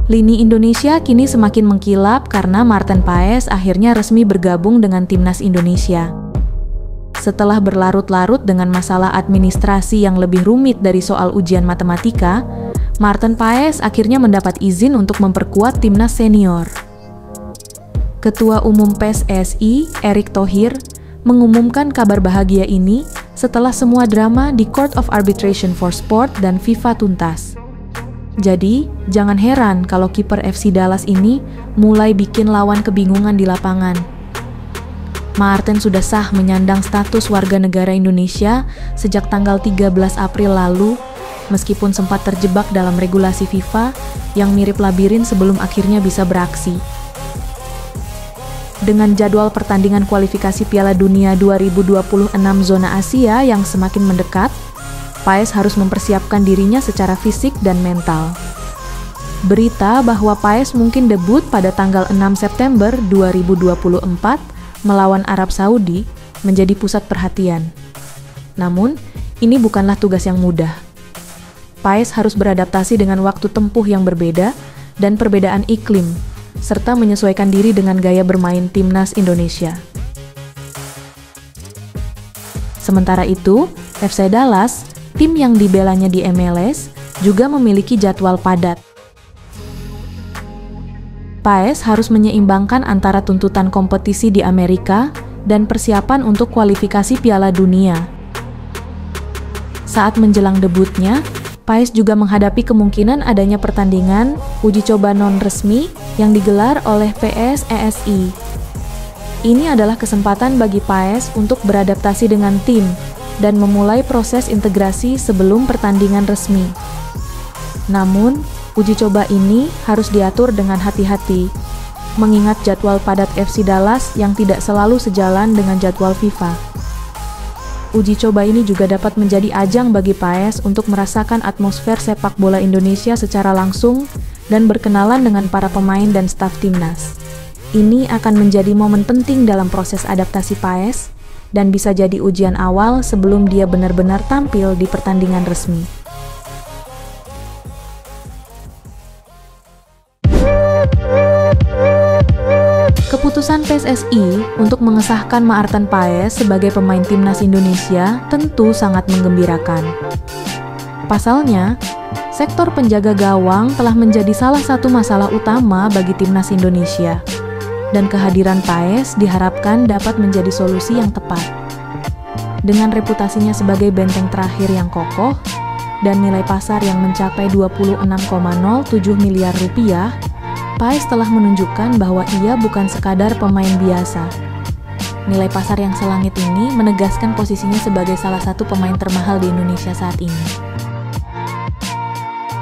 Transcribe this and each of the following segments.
Lini Indonesia kini semakin mengkilap karena Maarten Paes akhirnya resmi bergabung dengan Timnas Indonesia. Setelah berlarut-larut dengan masalah administrasi yang lebih rumit dari soal ujian matematika, Maarten Paes akhirnya mendapat izin untuk memperkuat Timnas senior. Ketua Umum PSSI, Erick Thohir, mengumumkan kabar bahagia ini setelah semua drama di Court of Arbitration for Sport dan FIFA tuntas. Jadi, jangan heran kalau kiper FC Dallas ini mulai bikin lawan kebingungan di lapangan. Maarten sudah sah menyandang status warga negara Indonesia sejak tanggal 13 April lalu, meskipun sempat terjebak dalam regulasi FIFA yang mirip labirin sebelum akhirnya bisa beraksi. Dengan jadwal pertandingan kualifikasi Piala Dunia 2026 zona Asia yang semakin mendekat, Paes harus mempersiapkan dirinya secara fisik dan mental. Berita bahwa Paes mungkin debut pada tanggal 6 September 2024 melawan Arab Saudi menjadi pusat perhatian. Namun, ini bukanlah tugas yang mudah. Paes harus beradaptasi dengan waktu tempuh yang berbeda dan perbedaan iklim, serta menyesuaikan diri dengan gaya bermain Timnas Indonesia. Sementara itu, FC Dallas, tim yang dibelanya di MLS, juga memiliki jadwal padat. Paes harus menyeimbangkan antara tuntutan kompetisi di Amerika dan persiapan untuk kualifikasi Piala Dunia. Saat menjelang debutnya, Paes juga menghadapi kemungkinan adanya pertandingan uji coba non-resmi yang digelar oleh PSSI. Ini adalah kesempatan bagi Paes untuk beradaptasi dengan tim dan memulai proses integrasi sebelum pertandingan resmi. Namun, uji coba ini harus diatur dengan hati-hati, mengingat jadwal padat FC Dallas yang tidak selalu sejalan dengan jadwal FIFA. Uji coba ini juga dapat menjadi ajang bagi Paes untuk merasakan atmosfer sepak bola Indonesia secara langsung dan berkenalan dengan para pemain dan staf timnas. Ini akan menjadi momen penting dalam proses adaptasi Paes dan bisa jadi ujian awal sebelum dia benar-benar tampil di pertandingan resmi. Keputusan PSSI untuk mengesahkan Maarten Paes sebagai pemain Timnas Indonesia tentu sangat menggembirakan. Pasalnya, sektor penjaga gawang telah menjadi salah satu masalah utama bagi Timnas Indonesia, dan kehadiran Paes diharapkan dapat menjadi solusi yang tepat. Dengan reputasinya sebagai benteng terakhir yang kokoh dan nilai pasar yang mencapai 26,07 miliar rupiah, Paes telah menunjukkan bahwa ia bukan sekadar pemain biasa. Nilai pasar yang selangit ini menegaskan posisinya sebagai salah satu pemain termahal di Indonesia saat ini.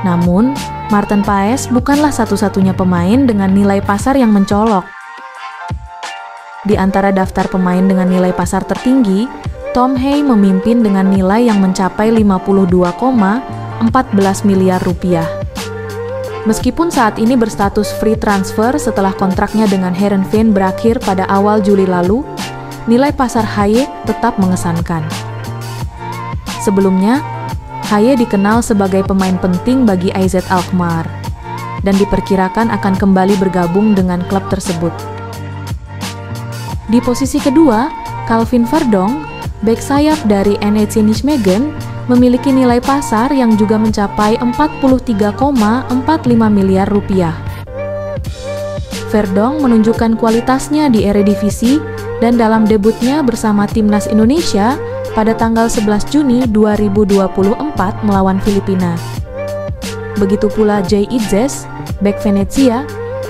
Namun, Maarten Paes bukanlah satu-satunya pemain dengan nilai pasar yang mencolok. Di antara daftar pemain dengan nilai pasar tertinggi, Tom Hay memimpin dengan nilai yang mencapai 52,14 miliar rupiah. Meskipun saat ini berstatus free transfer setelah kontraknya dengan Heerenveen berakhir pada awal Juli lalu, nilai pasar Haye tetap mengesankan. Sebelumnya, Haye dikenal sebagai pemain penting bagi AZ Alkmaar dan diperkirakan akan kembali bergabung dengan klub tersebut. Di posisi kedua, Calvin Verdong, bek sayap dari NEC Nijmegen, memiliki nilai pasar yang juga mencapai 43,45 miliar rupiah. Verdong menunjukkan kualitasnya di Eredivisie dan dalam debutnya bersama Timnas Indonesia pada tanggal 11 Juni 2024 melawan Filipina. Begitu pula Jay Itzes, bek Venezia,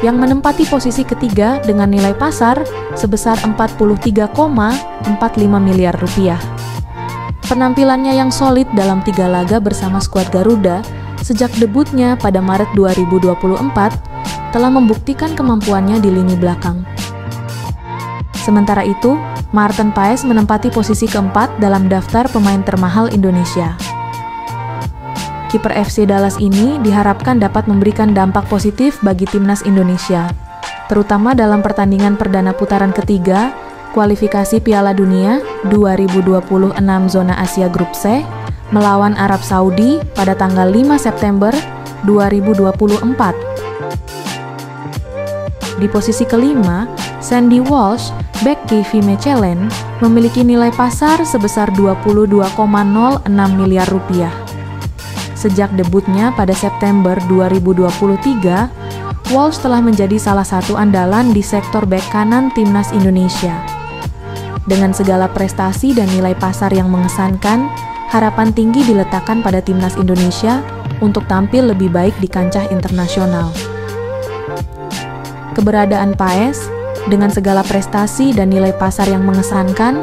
yang menempati posisi ketiga dengan nilai pasar sebesar 43,45 miliar rupiah. Penampilannya yang solid dalam 3 laga bersama skuad Garuda sejak debutnya pada Maret 2024 telah membuktikan kemampuannya di lini belakang. Sementara itu, Maarten Paes menempati posisi keempat dalam daftar pemain termahal Indonesia. Kiper FC Dallas ini diharapkan dapat memberikan dampak positif bagi Timnas Indonesia, terutama dalam pertandingan perdana putaran ketiga kualifikasi Piala Dunia 2026 zona Asia Grup C melawan Arab Saudi pada tanggal 5 September 2024. Di posisi kelima, Sandy Walsh, bek KV Mechelen, memiliki nilai pasar sebesar 22,06 miliar rupiah. Sejak debutnya pada September 2023, Walsh telah menjadi salah satu andalan di sektor bek kanan timnas Indonesia. Dengan segala prestasi dan nilai pasar yang mengesankan, harapan tinggi diletakkan pada timnas Indonesia untuk tampil lebih baik di kancah internasional. Keberadaan Paes, dengan segala prestasi dan nilai pasar yang mengesankan,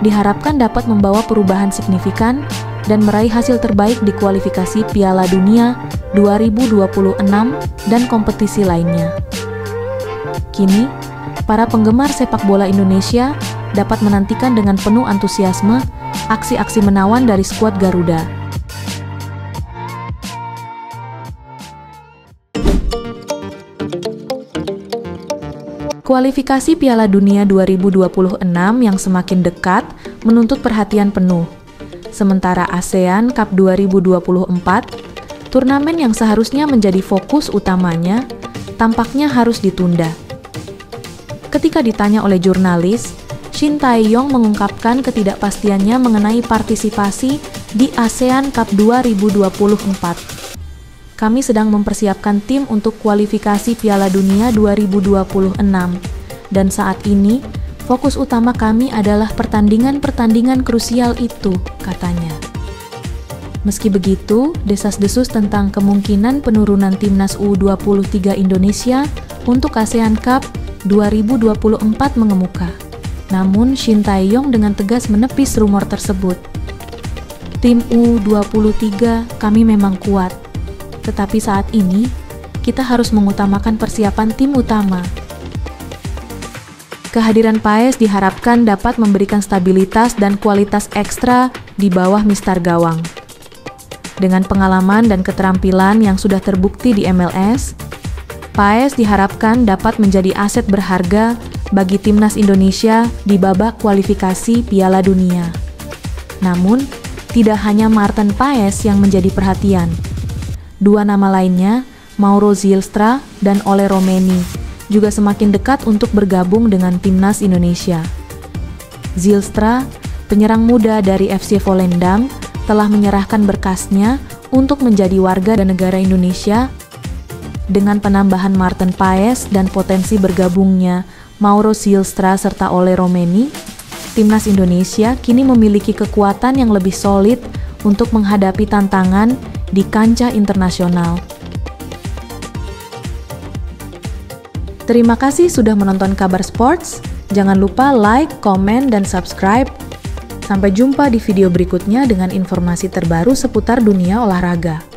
diharapkan dapat membawa perubahan signifikan dan meraih hasil terbaik di kualifikasi Piala Dunia 2026 dan kompetisi lainnya. Kini, para penggemar sepak bola Indonesia dapat menantikan dengan penuh antusiasme aksi-aksi menawan dari skuad Garuda. Kualifikasi Piala Dunia 2026 yang semakin dekat menuntut perhatian penuh. Sementara ASEAN Cup 2024, turnamen yang seharusnya menjadi fokus utamanya, tampaknya harus ditunda. Ketika ditanya oleh jurnalis, Shin Tae-yong mengungkapkan ketidakpastiannya mengenai partisipasi di ASEAN Cup 2024. Kami sedang mempersiapkan tim untuk kualifikasi Piala Dunia 2026, dan saat ini, fokus utama kami adalah pertandingan-pertandingan krusial itu, katanya. Meski begitu, desas-desus tentang kemungkinan penurunan timnas U23 Indonesia untuk ASEAN Cup 2024 mengemuka. Namun, Shin Tae-yong dengan tegas menepis rumor tersebut. Tim U23 kami memang kuat, tetapi saat ini kita harus mengutamakan persiapan tim utama. Kehadiran Paes diharapkan dapat memberikan stabilitas dan kualitas ekstra di bawah mistar gawang. Dengan pengalaman dan keterampilan yang sudah terbukti di MLS, Paes diharapkan dapat menjadi aset berharga bagi timnas Indonesia di babak kualifikasi Piala Dunia. Namun, tidak hanya Maarten Paes yang menjadi perhatian. Dua nama lainnya, Mauro Zylstra dan Ole Romeni, juga semakin dekat untuk bergabung dengan timnas Indonesia. Zylstra, penyerang muda dari FC Volendam, telah menyerahkan berkasnya untuk menjadi warga negara Indonesia. Dengan penambahan Maarten Paes dan potensi bergabungnya Mauro Zylstra serta Ole Romeni, timnas Indonesia kini memiliki kekuatan yang lebih solid untuk menghadapi tantangan di kancah internasional. Terima kasih sudah menonton Kabar Sports. Jangan lupa like, komen, dan subscribe. Sampai jumpa di video berikutnya dengan informasi terbaru seputar dunia olahraga.